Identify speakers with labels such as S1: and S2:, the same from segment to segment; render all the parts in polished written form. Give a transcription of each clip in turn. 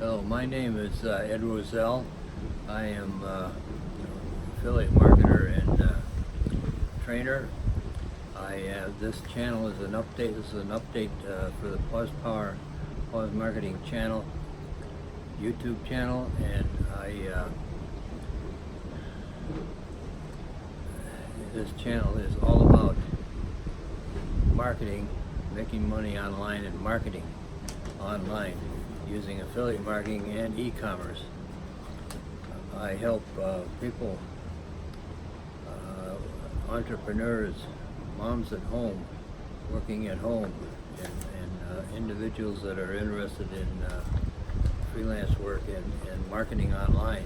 S1: Hello, my name is Ed Roselle. I am affiliate marketer and trainer. This channel is an update. This is an update for the PawzPower Marketing channel, YouTube channel, and this channel is all about marketing, making money online, and marketing online using affiliate marketing and e-commerce. I help people, entrepreneurs, moms at home, working at home, and individuals that are interested in freelance work and marketing online.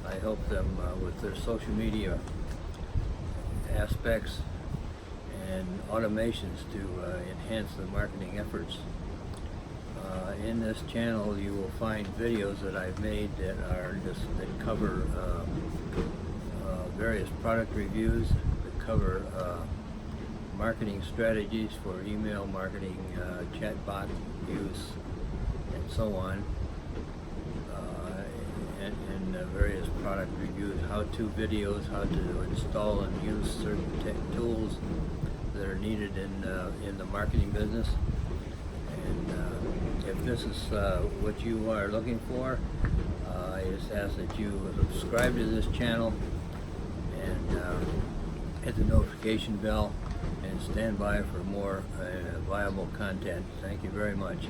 S1: I help them with their social media aspects and automations to enhance the marketing efforts. In this channel you will find videos that I've made that cover various product reviews, that cover marketing strategies for email marketing, chatbot use, and so on, and various product reviews, how-to videos, how to install and use certain tech tools that are needed in the marketing business. And if this is what you are looking for, I just ask that you subscribe to this channel and hit the notification bell and stand by for more viable content. Thank you very much.